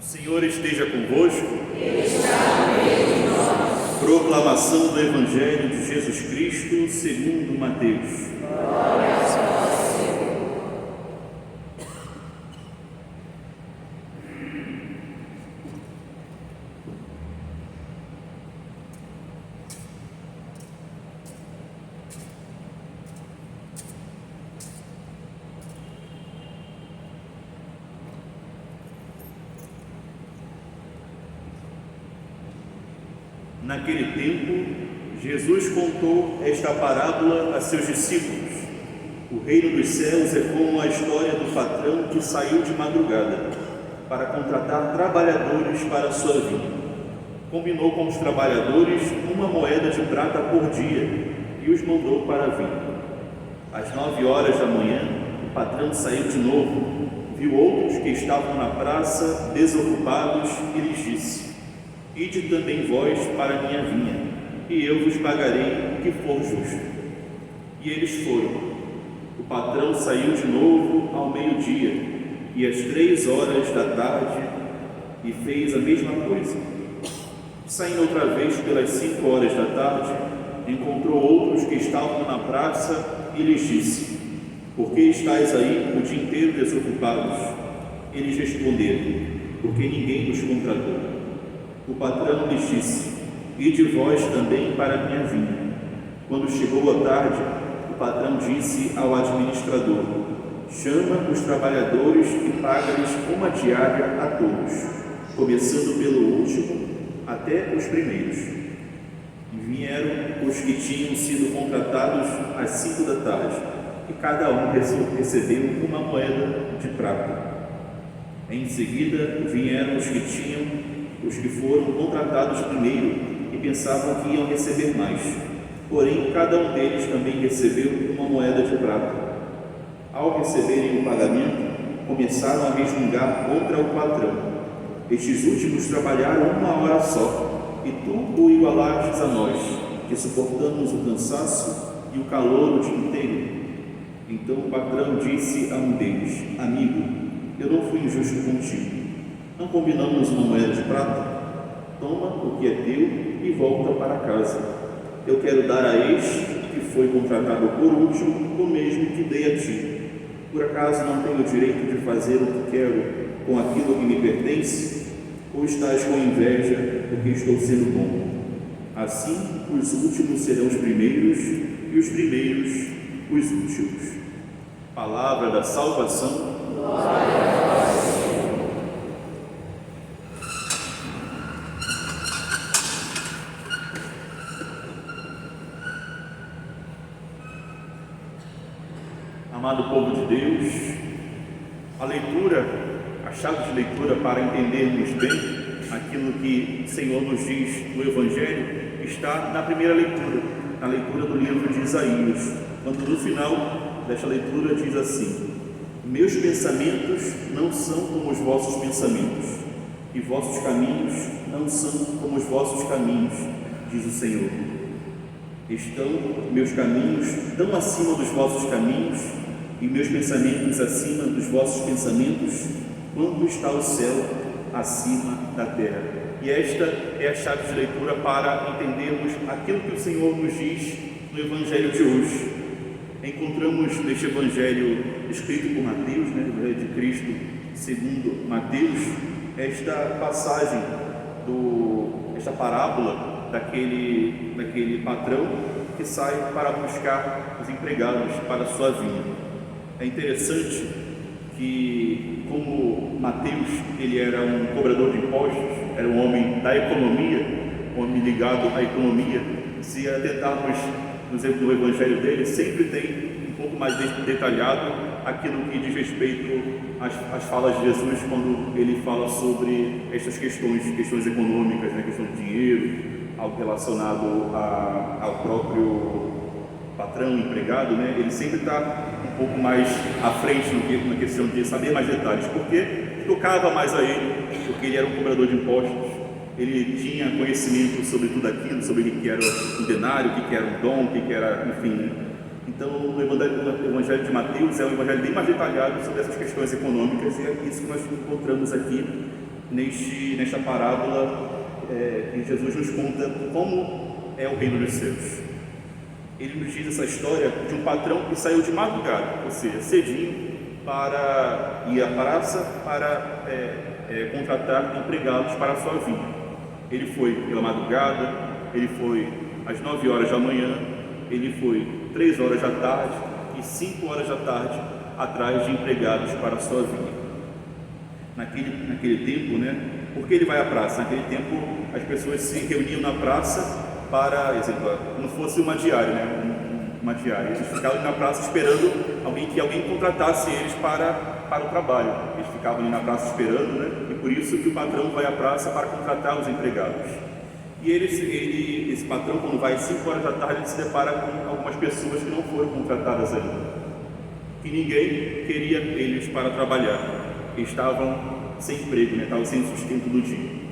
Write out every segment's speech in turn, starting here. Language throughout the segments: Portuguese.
Senhor esteja convosco. Ele está no meio de nós. Proclamação do Evangelho de Jesus Cristo segundo Mateus. Glória a vós, Senhor. Naquele tempo, Jesus contou esta parábola a seus discípulos. O reino dos céus é como a história do patrão que saiu de madrugada para contratar trabalhadores para a sua vinha. Combinou com os trabalhadores 1 moeda de prata por dia e os mandou para a vinha. Às 9 horas da manhã, o patrão saiu de novo, viu outros que estavam na praça desocupados e lhes disse: Ide também vós para a minha vinha, e eu vos pagarei o que for justo. E eles foram. O patrão saiu de novo ao meio-dia e às 3 horas da tarde e fez a mesma coisa. Saindo outra vez pelas 5 horas da tarde, encontrou outros que estavam na praça e lhes disse: Por que estáis aí o dia inteiro desocupados? Eles responderam: Porque ninguém nos contratou. O patrão lhes disse: Ide vós também para a minha vinha. Quando chegou a tarde, o patrão disse ao administrador: Chama os trabalhadores e paga-lhes uma diária a todos, começando pelo último até os primeiros. E vieram os que tinham sido contratados às 5 da tarde, e cada um recebeu 1 moeda de prata. Em seguida vieram os que foram contratados primeiro e pensavam que iam receber mais. Porém, cada um deles também recebeu 1 moeda de prata. Ao receberem o pagamento, começaram a resmungar contra o patrão. Estes últimos trabalharam 1 hora só, e tu o igualastes a nós, que suportamos o cansaço e o calor o dia inteiro. Então o patrão disse a um deles: Amigo, eu não fui injusto contigo. Não combinamos 1 moeda de prata? Toma o que é teu e volta para casa. Eu quero dar a este que foi contratado por último o mesmo que dei a ti. Por acaso não tenho o direito de fazer o que quero com aquilo que me pertence? Ou estás com inveja porque estou sendo bom? Assim, os últimos serão os primeiros e os primeiros os últimos. Palavra da salvação. Glória a vós, Senhor. Amado povo de Deus, a leitura, a chave de leitura para entendermos bem aquilo que o Senhor nos diz no Evangelho está na primeira leitura, na leitura do livro de Isaías, quando no final desta leitura diz assim: Meus pensamentos não são como os vossos pensamentos, e vossos caminhos não são como os vossos caminhos, diz o Senhor. Estão meus caminhos tão acima dos vossos caminhos, e meus pensamentos acima dos vossos pensamentos, quanto está o céu acima da terra. E esta é a chave de leitura para entendermos aquilo que o Senhor nos diz no Evangelho de hoje. Encontramos neste Evangelho escrito por Mateus, o Evangelho de Cristo segundo Mateus, esta passagem, esta parábola daquele patrão que sai para buscar os empregados para a sua vinha. É interessante que, como Mateus, ele era um cobrador de impostos, era um homem da economia, um homem ligado à economia. Se atentarmos no Evangelho dele, sempre tem um pouco mais detalhado aquilo que diz respeito às falas de Jesus, quando ele fala sobre estas questões econômicas, questão de dinheiro, algo relacionado ao próprio patrão, empregado, ele sempre está um pouco mais à frente na questão de saber mais detalhes, porque tocava mais a ele, porque ele era um cobrador de impostos, ele tinha conhecimento sobre tudo aquilo, sobre o que era um denário, o que era um dom, o que era, enfim. Então, o Evangelho de Mateus é um evangelho bem mais detalhado sobre essas questões econômicas, e é isso que nós encontramos aqui nesta parábola que Jesus nos conta como é o reino dos céus. Ele nos diz essa história de um patrão que saiu de madrugada, ou seja, cedinho, para ir à praça para contratar empregados para a sua vinha. Ele foi pela madrugada, ele foi às 9 horas da manhã, ele foi 3 horas da tarde e 5 horas da tarde atrás de empregados para a sua vinha. Naquele tempo, né? Por que ele vai à praça? Naquele tempo as pessoas se reuniam na praça para, exemplo, não fosse uma diária, né? Uma diária. Eles ficavam na praça esperando que alguém contratasse eles para o trabalho. Eles ficavam ali na praça esperando, né? E por isso que o patrão vai à praça para contratar os empregados. E esse patrão, quando vai às 5 horas da tarde, ele se depara com algumas pessoas que não foram contratadas ainda, que ninguém queria eles para trabalhar. Eles estavam sem emprego, né? Estavam sem sustento do dia.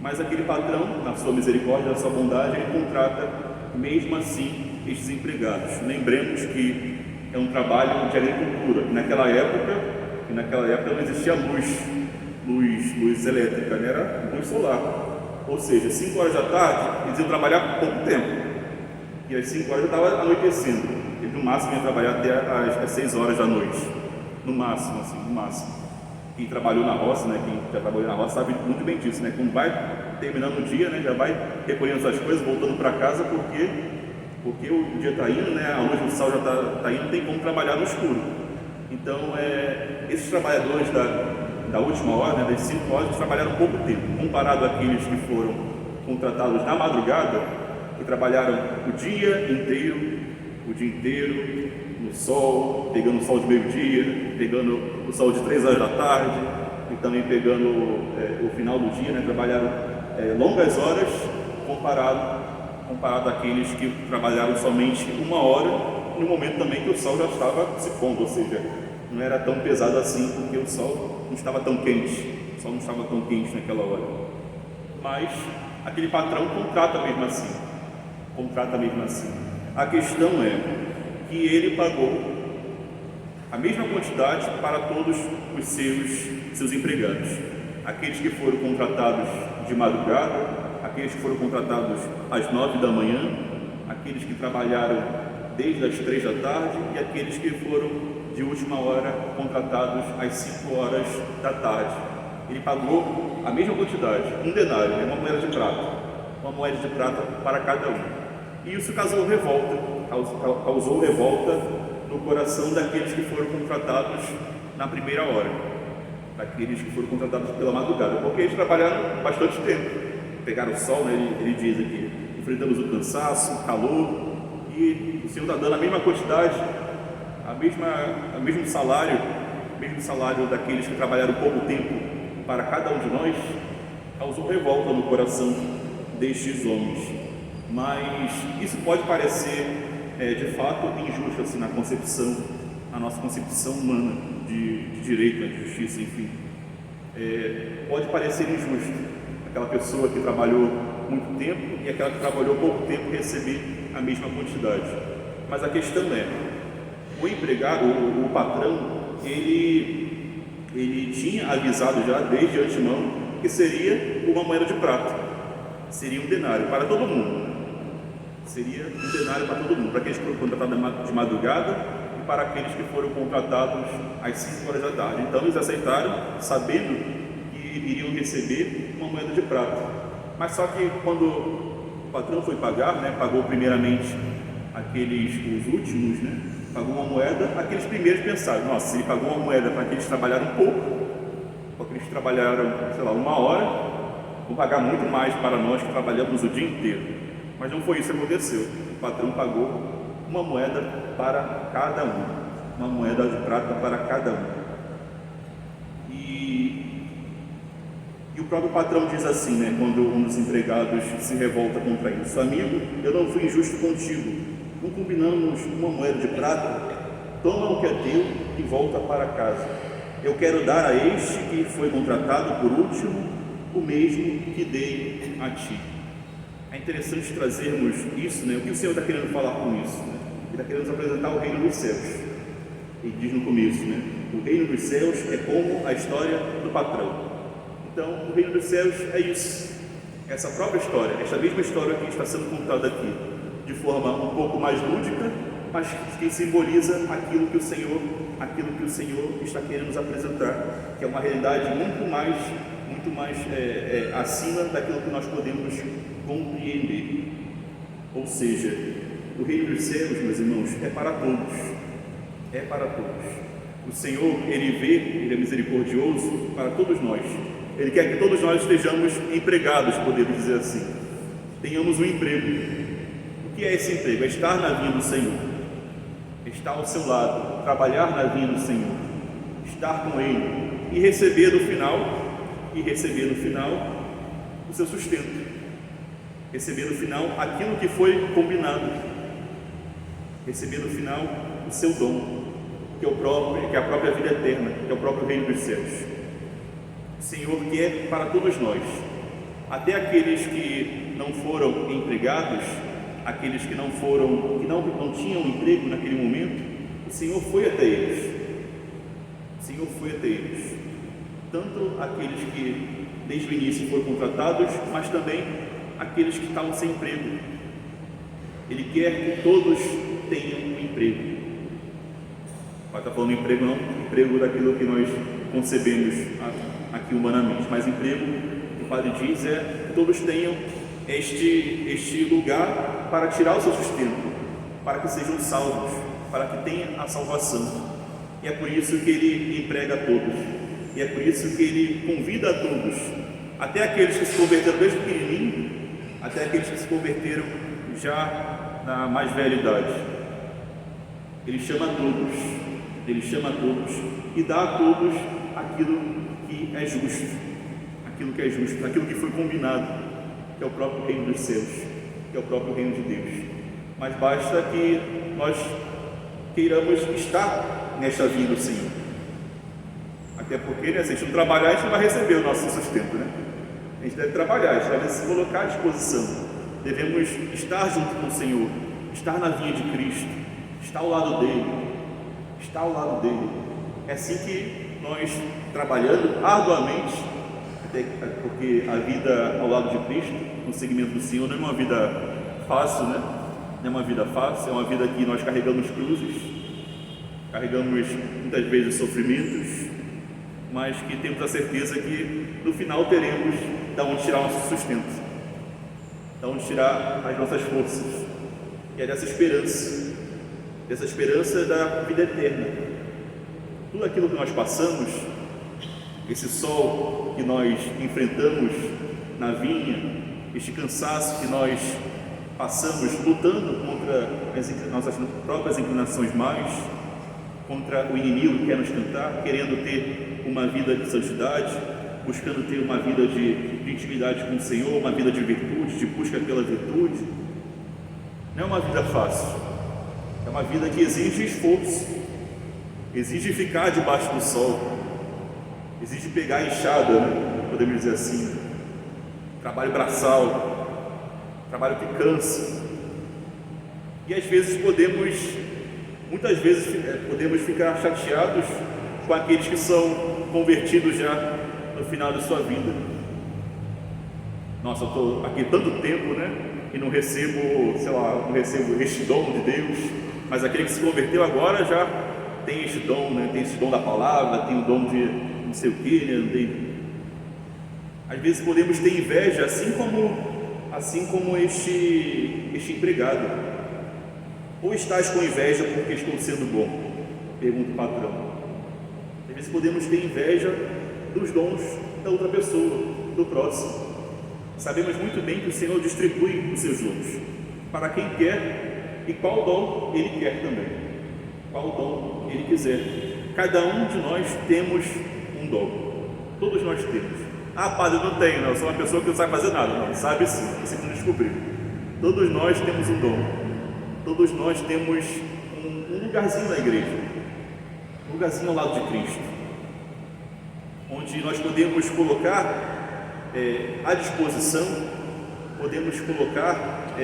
Mas aquele patrão, na sua misericórdia, na sua bondade, ele contrata mesmo assim estes empregados. Lembremos que é um trabalho de agricultura. Naquela época não existia luz elétrica, né? Era luz solar. Ou seja, 5 horas da tarde eles iam trabalhar pouco tempo, e às 5 horas já estava anoitecendo. Eles no máximo iam trabalhar até às 6 horas da noite, no máximo. Quem trabalhou na roça, né? Quem já trabalhou na roça sabe muito bem disso, né? Quando vai terminando o dia, né? Já vai recolhendo suas coisas, voltando para casa, porque o dia está indo, né? A luz do sol já está indo, não tem como trabalhar no escuro. Então, esses trabalhadores da última hora, né, das 5 horas, eles trabalharam pouco tempo, comparado àqueles que foram contratados na madrugada, que trabalharam o dia inteiro, no sol, pegando o sol de meio-dia, pegando o sol de 3 horas da tarde, e também pegando o final do dia, né, trabalharam longas horas, comparado àqueles que trabalharam somente 1 hora, no momento também que o sol já estava se pondo, ou seja, não era tão pesado assim, porque o sol não estava tão quente, naquela hora. Mas aquele patrão contrata mesmo assim. A questão é que ele pagou a mesma quantidade para todos os seus empregados. Aqueles que foram contratados de madrugada, aqueles que foram contratados às 9 da manhã, aqueles que trabalharam desde as 3 da tarde e aqueles que foram de última hora contratados às 5 horas da tarde. Ele pagou a mesma quantidade, 1 denário, uma moeda de prata para cada um. E isso causou revolta no coração daqueles que foram contratados na primeira hora, daqueles que foram contratados pela madrugada, porque eles trabalharam bastante tempo, pegaram o sol, né? Ele diz aqui, enfrentamos o cansaço, o calor, e o Senhor está dando a mesma quantidade, o mesmo salário daqueles que trabalharam pouco tempo para cada um de nós. Causou revolta no coração destes homens. Mas isso pode parecer de fato injusto assim, na nossa concepção humana de direito, de justiça, enfim. Pode parecer injusto aquela pessoa que trabalhou muito tempo e aquela que trabalhou pouco tempo receber a mesma quantidade. Mas a questão é, o empregado, o patrão, ele tinha avisado já desde antemão que seria uma moeda de prata, seria um denário para todo mundo. Para aqueles que foram contratados de madrugada e para aqueles que foram contratados às 5 horas da tarde. Então eles aceitaram, sabendo que iriam receber uma moeda de prata. Mas só que quando o patrão foi pagar, né, pagou primeiramente os últimos, né, pagou uma moeda, aqueles primeiros pensaram, nossa, se ele pagou uma moeda para aqueles que trabalharam pouco, para aqueles que trabalharam, 1 hora, vão pagar muito mais para nós que trabalhamos o dia inteiro. Mas não foi isso que aconteceu. O patrão pagou uma moeda para cada um, uma moeda de prata para cada um. E o próprio patrão diz assim, né, quando um dos empregados se revolta contra isso: amigo, eu não fui injusto contigo, não combinamos uma moeda de prata? Toma o que é teu e volta para casa. Eu quero dar a este que foi contratado por último o mesmo que dei a ti. É interessante trazermos isso, né? O que o Senhor está querendo falar com isso? Né? Ele está querendo nos apresentar o reino dos céus. Ele diz no começo, né? O reino dos céus é como a história do patrão. Então, o reino dos céus é isso, essa própria história, esta mesma história que está sendo contada aqui, de forma um pouco mais lúdica, mas que simboliza aquilo que o Senhor está querendo nos apresentar, que é uma realidade muito mais acima daquilo que nós podemos compreender. Ou seja, o reino dos céus, meus irmãos, é para todos. É para todos. O Senhor, Ele é misericordioso para todos nós. Ele quer que todos nós estejamos empregados, podemos dizer assim. Tenhamos um emprego. O que é esse emprego? É estar na vinha do Senhor. Estar ao seu lado, trabalhar na vinha do Senhor. Estar com Ele e receber no final o seu sustento. Receber no final aquilo que foi combinado. Receber no final o seu dom, que é a própria vida eterna, que é o próprio reino dos céus. O Senhor quer para todos nós, até aqueles que não foram empregados, aqueles que não tinham emprego naquele momento, o Senhor foi até eles. O Senhor foi até eles. Tanto aqueles que desde o início foram contratados, mas também aqueles que estavam sem emprego. Ele quer que todos tenham um emprego. Não está falando emprego não, emprego daquilo que nós concebemos aqui humanamente, mas emprego, que o Padre diz, é que todos tenham este lugar para tirar o seu sustento, para que sejam salvos, para que tenham a salvação. E é por isso que Ele emprega a todos, e é por isso que Ele convida a todos, até aqueles que se converteram desde pequenininho, até aqueles que se converteram já na mais velha idade. Ele chama a todos e dá a todos aquilo que é justo, aquilo que foi combinado, que é o próprio reino dos céus, que é o próprio reino de Deus. Mas basta que nós queiramos estar nesta vinha do Senhor. Até porque, né, se a gente não trabalhar, a gente não vai receber o nosso sustento, né? A gente deve trabalhar, a gente deve se colocar à disposição. Devemos estar junto com o Senhor, estar na vinha de Cristo, estar ao lado dele. É assim que nós, trabalhando arduamente, porque a vida ao lado de Cristo, no seguimento do Senhor, não é uma vida fácil, né? Não é uma vida fácil, é uma vida que nós carregamos cruzes, carregamos muitas vezes sofrimentos, mas que temos a certeza que no final teremos de onde tirar o nosso sustento, de onde tirar as nossas forças, e é dessa esperança da vida eterna. Tudo aquilo que nós passamos, esse sol que nós enfrentamos na vinha, este cansaço que nós passamos lutando contra as nossas próprias inclinações mais, contra o inimigo que quer nos tentar, querendo ter uma vida de santidade, buscando ter uma vida de intimidade com o Senhor, uma vida de virtude, de busca pela virtude. Não é uma vida fácil, é uma vida que exige esforço, exige ficar debaixo do sol, exige pegar a enxada, né? Podemos dizer assim, trabalho braçal, trabalho que cansa. E às vezes muitas vezes podemos ficar chateados com aqueles que são convertidos já no final de sua vida. Nossa, eu estou aqui tanto tempo, né? E não recebo este dom de Deus, mas aquele que se converteu agora já tem este dom, né? Tem esse dom da palavra, tem o dom de não sei o que, né? Às vezes podemos ter inveja, assim como este empregado. Ou estás com inveja porque estou sendo bom? Pergunta o patrão. Às vezes podemos ter inveja dos dons da outra pessoa, do próximo. Sabemos muito bem que o Senhor distribui os seus dons para quem quer e qual dom Ele quer também, qual dom Ele quiser. Cada um de nós temos um dom, todos nós temos. Ah, padre, eu não tenho, não. Eu sou uma pessoa que não sabe fazer nada. Não, sabe sim, você precisa descobrir. Todos nós temos um dom. Todos nós temos um lugarzinho na igreja, um lugarzinho ao lado de Cristo, onde nós podemos colocar à disposição, podemos colocar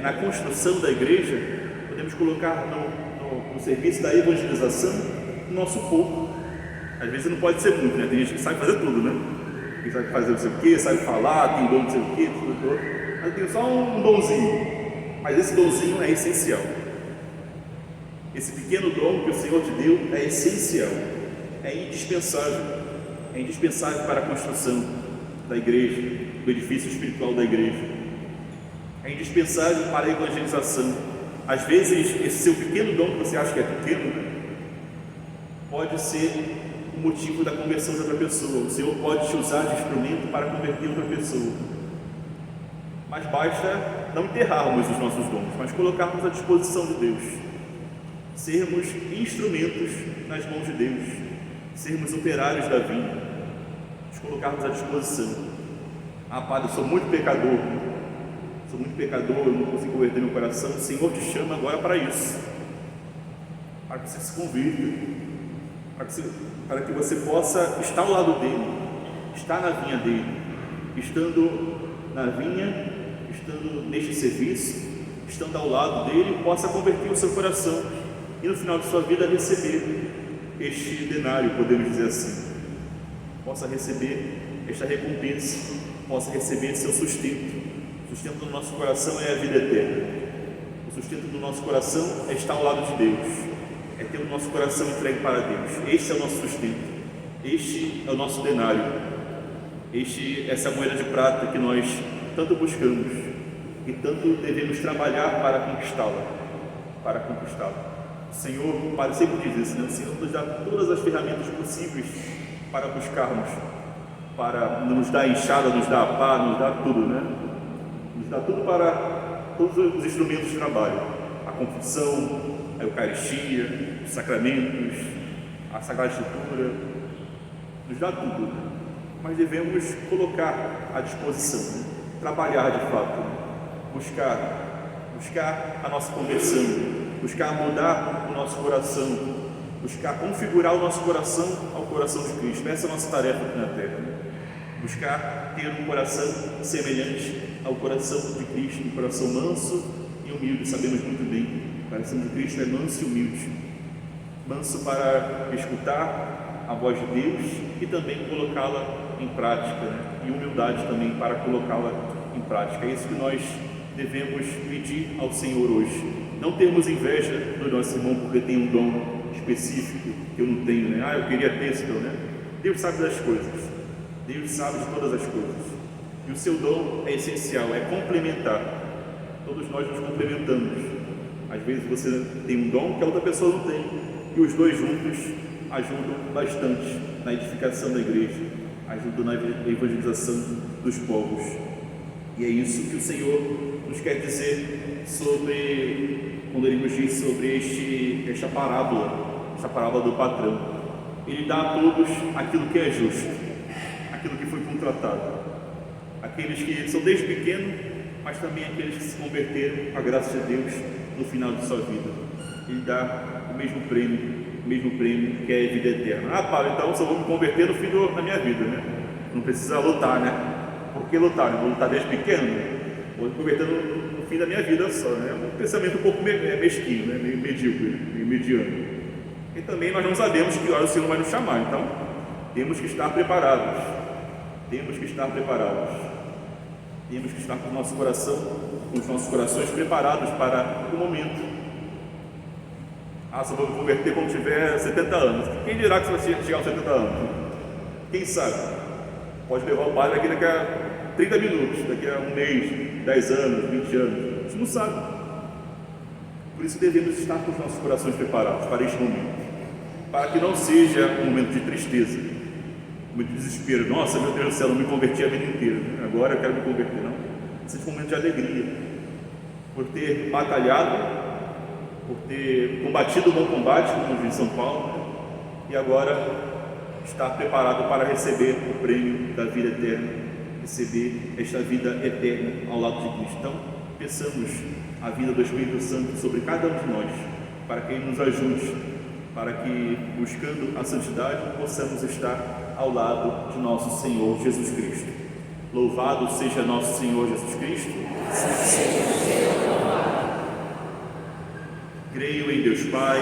na construção da igreja, podemos colocar no serviço da evangelização o nosso pouco. Às vezes não pode ser muito, né? Tem gente que sabe fazer tudo, né? que sabe fazer não sei o que, sabe falar, tem dom não sei o que, tudo. Mas eu tenho só um donzinho. Mas esse donzinho é essencial. Esse pequeno dom que o Senhor te deu é essencial, é indispensável. É indispensável para a construção da igreja, do edifício espiritual da igreja. É indispensável para a evangelização. Às vezes, esse seu pequeno dom que você acha que é pequeno, né, pode ser o motivo da conversão de outra pessoa. O Senhor pode te usar de instrumento para converter outra pessoa. Mas basta não enterrarmos os nossos dons, mas colocarmos à disposição de Deus. Sermos instrumentos nas mãos de Deus. Sermos operários da vida. Nos colocarmos à disposição. Ah, Padre, eu sou muito pecador. Eu não consigo converter meu coração. O Senhor te chama agora para isso. Para que você se convirta. Para que você possa estar ao lado dele. Estar na vinha dele. Estando na vinha, estando neste serviço, estando ao lado dele, possa converter o seu coração e no final de sua vida receber este denário, podemos dizer assim, possa receber esta recompensa, possa receber seu sustento. O sustento do nosso coração é a vida eterna. O sustento do nosso coração é estar ao lado de Deus, é ter o nosso coração entregue para Deus. Este é o nosso sustento, este é o nosso denário, essa é a moeda de prata que nós tanto buscamos e tanto devemos trabalhar para conquistá-la. O Senhor, o Padre sempre diz isso, né? O Senhor nos dá todas as ferramentas possíveis para buscarmos, para nos dar a enxada, nos dar a pá, nos dá tudo, né? Nos dá tudo para todos os instrumentos de trabalho, a confissão, a Eucaristia, os sacramentos, a Sagrada Escritura, nos dá tudo, né? Mas devemos colocar à disposição, né? Trabalhar de fato, né? buscar a nossa conversão, buscar mudar o nosso coração, buscar configurar o nosso coração ao coração de Cristo. Essa é a nossa tarefa aqui na Terra, né? Buscar ter um coração semelhante ao coração de Cristo, um coração manso e humilde. Sabemos muito bem, o coração de Cristo é manso e humilde, manso para escutar a voz de Deus e também colocá-la em prática, né? E humildade também para colocá-la em prática. É isso que nós devemos pedir ao Senhor hoje. Não termos inveja do nosso irmão porque tem um dom específico que eu não tenho, né? Eu queria ter esse dom, né? Deus sabe das coisas, Deus sabe de todas as coisas, e o seu dom é essencial, é complementar. Todos nós nos complementamos. Às vezes você tem um dom que a outra pessoa não tem, e os dois juntos ajudam bastante na edificação da igreja, ajudam na evangelização dos povos. E é isso que o Senhor nos quer dizer quando Ele nos diz sobre esta parábola do patrão. Ele dá a todos aquilo que é justo, aquilo que foi contratado, aqueles que são desde pequeno, mas também aqueles que se converteram à graça de Deus no final de sua vida. Ele dá o mesmo prêmio que é a vida eterna. Ah, Paulo, então só vou me converter no fim da minha vida, né? Não precisa lutar, né? Por que lutar? Vou lutar desde pequeno? Vou me converter no fim da minha vida só, né? É um pensamento um pouco mesquinho, né? Meio medíocre, meio mediano. E também nós não sabemos que hora o Senhor vai nos chamar, então temos que estar preparados. Temos que estar com o nosso coração, com os nossos corações preparados para o momento. Ah, só vou me converter quando tiver 70 anos. Quem dirá que você vai chegar aos 70 anos? Quem sabe? Pode levar o padre daqui a 30 minutos, daqui a um mês, 10 anos, 20 anos. A gente não sabe. Por isso devemos estar com os nossos corações preparados para este momento, para que não seja um momento de tristeza, um momento de desespero. Nossa, meu Deus do céu, eu não me converti a vida inteira, agora eu quero me converter. Não, seja um momento de alegria, por ter batalhado, por ter combatido o bom combate, como diz São Paulo, e agora estar preparado para receber o prêmio da vida eterna, receber esta vida eterna ao lado de Cristo. Então, peçamos a vinda do Espírito Santo sobre cada um de nós, para que Ele nos ajude, para que, buscando a santidade, possamos estar ao lado de nosso Senhor Jesus Cristo. Louvado seja nosso Senhor Jesus Cristo. Creio em Deus Pai,